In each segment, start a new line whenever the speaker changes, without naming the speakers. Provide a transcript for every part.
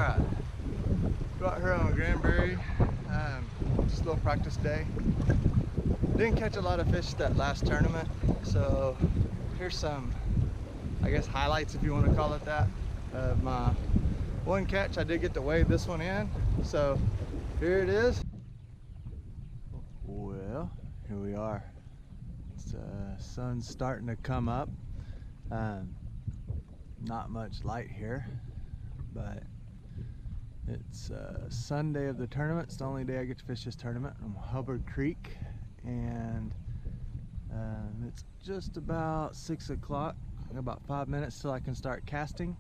Alright, go out here on Granbury, just a little practice day. Didn't catch a lot of fish that last tournament, so here's some, I guess, highlights, if you want to call it that, of my one catch. I did get to wade this one in, so here it is. Well, here we are. It's, sun's starting to come up. Not much light here, but it's Sunday of the tournament. It's the only day I get to fish this tournament on Hubbard Creek, and it's just about 6 o'clock. About 5 minutes till I can start casting.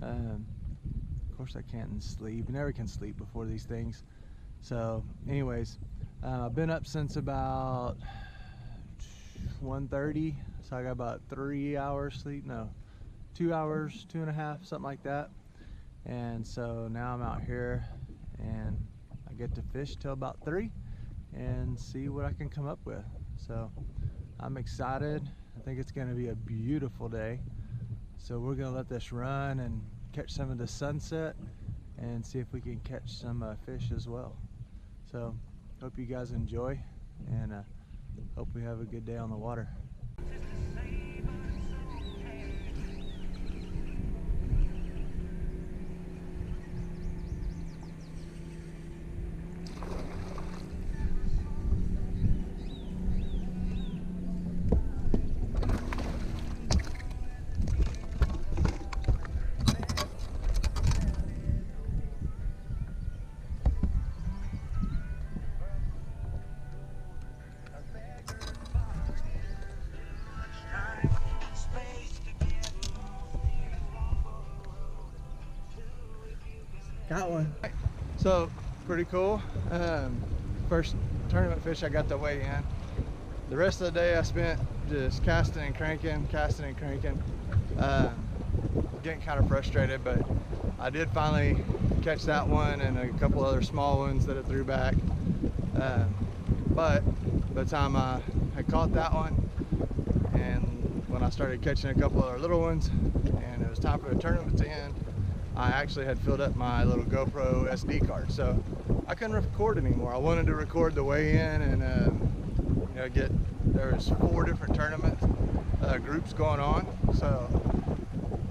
Of course I can't sleep. You never can sleep before these things. So anyways, I've been up since about 1:30, so I got about 3 hours sleep. No, 2 hours, 2.5, something like that. And so now I'm out here and I get to fish till about 3 and see what I can come up with. So I'm excited. I think it's going to be a beautiful day. So we're going to let this run and catch some of the sunset and see if we can catch some fish as well. So hope you guys enjoy, and hope we have a good day on the water. Got one. So pretty cool. First tournament fish I got to weigh in. The rest of the day I spent just casting and cranking, getting kind of frustrated, but I did finally catch that one and a couple other small ones that it threw back. But by the time I had caught that one, and when I started catching a couple other little ones and it was time for the tournament to end, I actually had filled up my little GoPro SD card, so I couldn't record anymore. I wanted to record the weigh-in and you know, there was 4 different tournament groups going on, so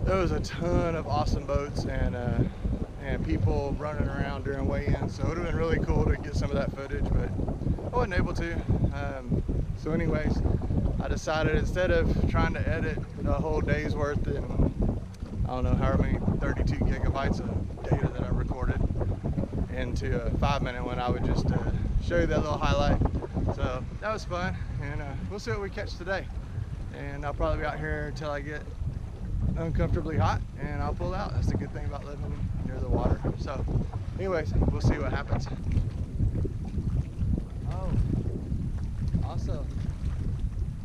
there was a ton of awesome boats and people running around during weigh-in. So it would have been really cool to get some of that footage, but I wasn't able to. So anyways, I decided, instead of trying to edit a whole day's worth in, I don't know how many 32 gigabytes of data that I recorded, into a 5-minute one, I would just show you that little highlight. So that was fun, and we'll see what we catch today. And I'll probably be out here until I get uncomfortably hot, and I'll pull out. That's the good thing about living near the water. So anyways, we'll see what happens. Oh, also,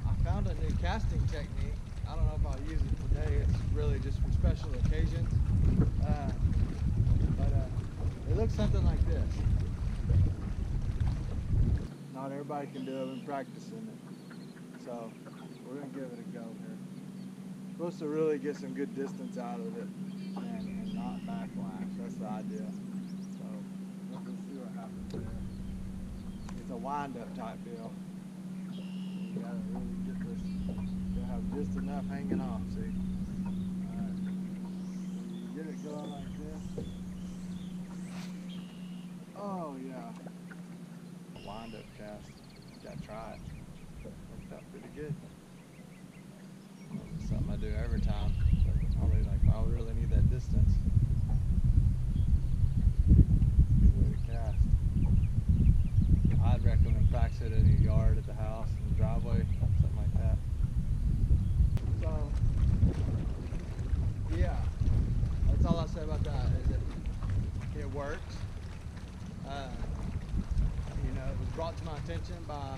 I found a new casting technique. I don't know if I'll use it today. It's really just for special occasions. But it looks something like this. Not everybody can do it. I've been practicing it. So we're going to give it a go here. Supposed to really get some good distance out of it and not backlash. That's the idea. So let's see what happens there. It's a wind-up type deal. You got to really get this. Have just enough hanging off, see? Alright. Get it going like this. Oh yeah. Wind up cast. Gotta try it. Worked out pretty good. It's something I do every time. I really need that distance. Good way to cast. I'd recommend practice it in your yard, at the house, in the driveway, something like that. So, yeah, that's all I'll say about that, is it works. You know, it was brought to my attention by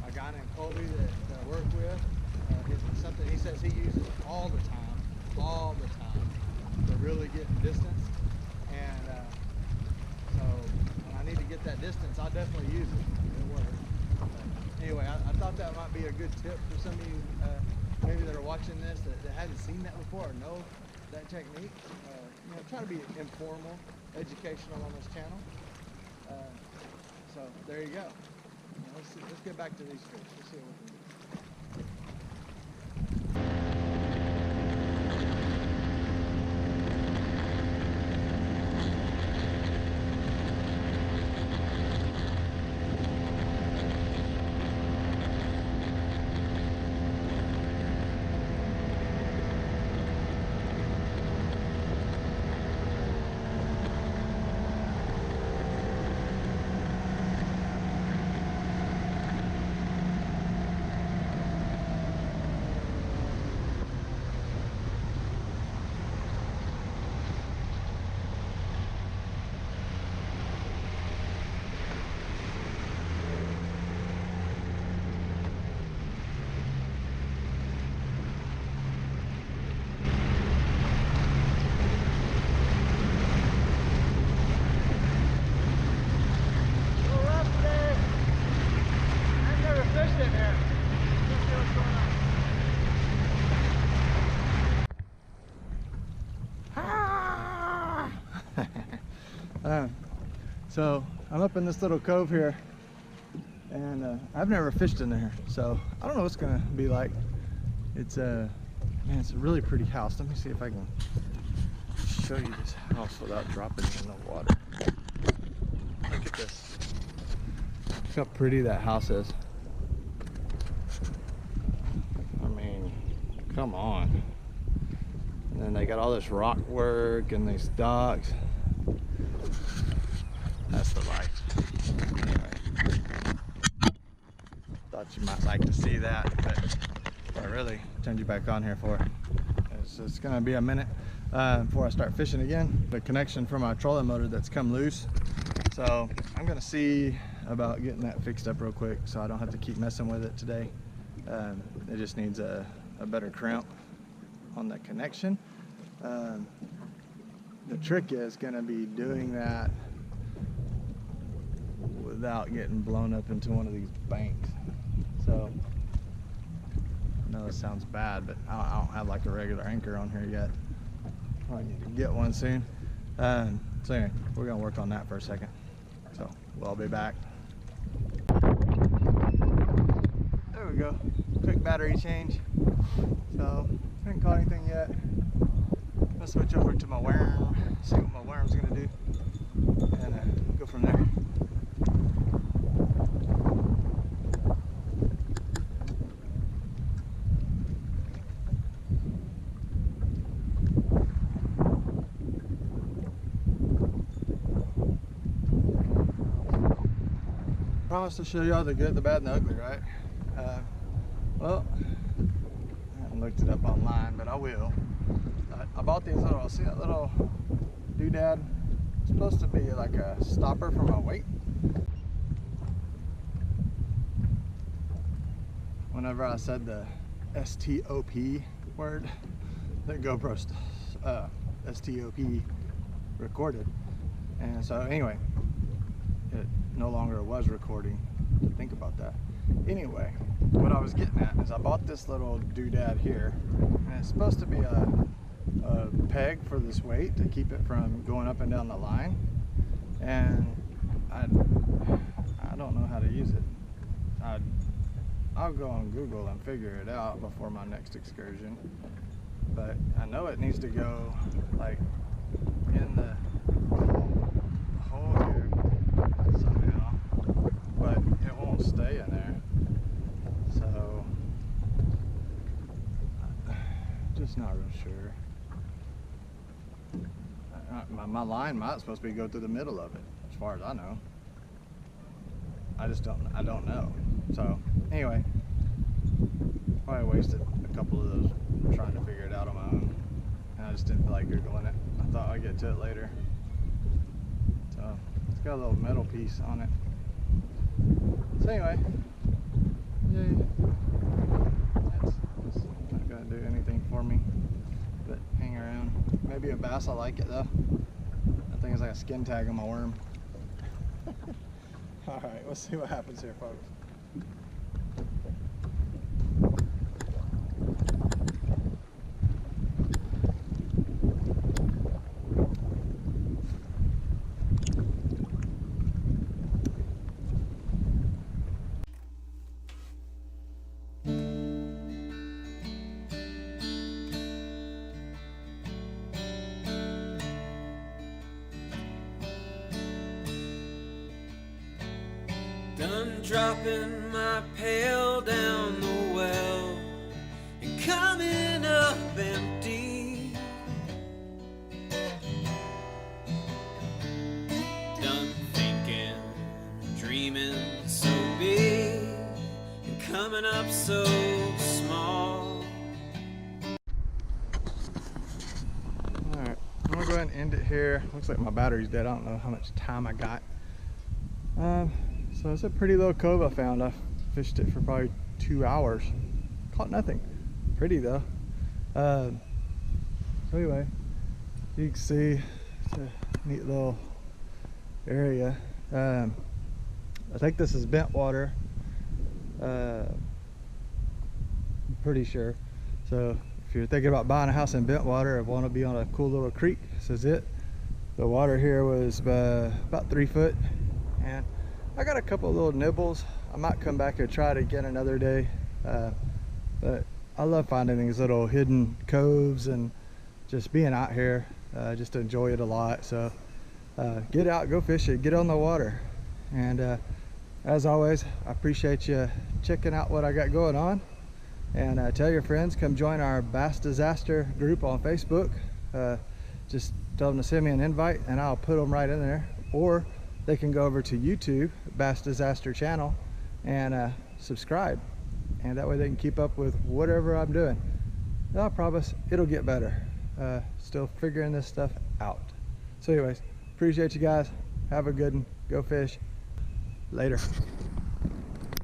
a guy named Colby that I work with. It's something he says he uses all the time, to really get distance. And so when I need to get that distance, I'll definitely use it. It'll work. But anyway, I thought that might be a good tip for some of you maybe that are watching this that hadn't seen that before or know that technique. try to be informal, educational on this channel. So there you go. Let's get back to these fish. Let's see what we can do. So I'm up in this little cove here, and I've never fished in there, so I don't know what it's gonna be like. It's man, it's a really pretty house. Let me see if I can show you this house without dropping it in the water. Look at this. Look how pretty that house is. I mean, come on. And then they got all this rock work and these docks. That's the life. Anyway, thought you might like to see that, but I really turned you back on here for. It's gonna be a minute before I start fishing again. The connection for my trolling motor that's come loose, so I'm gonna see about getting that fixed up real quick so I don't have to keep messing with it today. It just needs a better crimp on the connection. The trick is gonna be doing that without getting blown up into one of these banks. So I know it sounds bad, but I don't have like a regular anchor on here yet. I need to get one soon. So anyway, we're gonna work on that for a second. So we'll be back. There we go. Quick battery change. So haven't caught anything yet. I'm gonna switch over to my worm, see what my worm's gonna do, and go from there. Promise to show y'all the good, the bad, and the ugly, right? Well, I haven't looked it up online, but I will. I bought these little, see that little doodad? It's supposed to be like a stopper for my weight. Whenever I said the S-T-O-P word, the GoPro S-T-O-P recorded. And so anyway, it no longer was recording. To think about that. Anyway, what I was getting at is I bought this little doodad here, and it's supposed to be a peg for this weight to keep it from going up and down the line, and I don't know how to use it. I'll go on Google and figure it out before my next excursion, but I know it needs to go like in the hole here somehow, but it won't stay in there, so just not real sure. My line might supposed to be go through the middle of it, as far as I know. I don't know. So anyway, probably wasted a couple of those trying to figure it out on my own, and I just didn't feel like Googling it. I thought I'd get to it later. So it's got a little metal piece on it. So anyway, yay. That's not gonna do anything for me, but hang around. Maybe a bass, I like it though. That thing is like a skin tag on my worm. All right, let's see what happens here, folks.
Done dropping my pail down the well and coming up empty. Done thinking, dreaming so big and coming up so small.
Alright, I'm gonna go ahead and end it here. Looks like my battery's dead. I don't know how much time I got. So it's a pretty little cove I found. I fished it for probably 2 hours. Caught nothing. Pretty though. So anyway, you can see it's a neat little area. I think this is bent water. I'm pretty sure. So if you're thinking about buying a house in Bentwater or want to be on a cool little creek, this is it. The water here was about 3 foot, and I got a couple of little nibbles. I might come back and try it again another day, but I love finding these little hidden coves and just being out here. Just enjoy it a lot. So get out, go fish it, get on the water. And as always, I appreciate you checking out what I got going on. And tell your friends, come join our Bass Disaster group on Facebook. Just tell them to send me an invite and I'll put them right in there. Or they can go over to YouTube, Bass Disaster channel, and subscribe. And that way they can keep up with whatever I'm doing. And I promise it'll get better. Still figuring this stuff out. So anyways, appreciate you guys. Have a good one. Go fish. Later.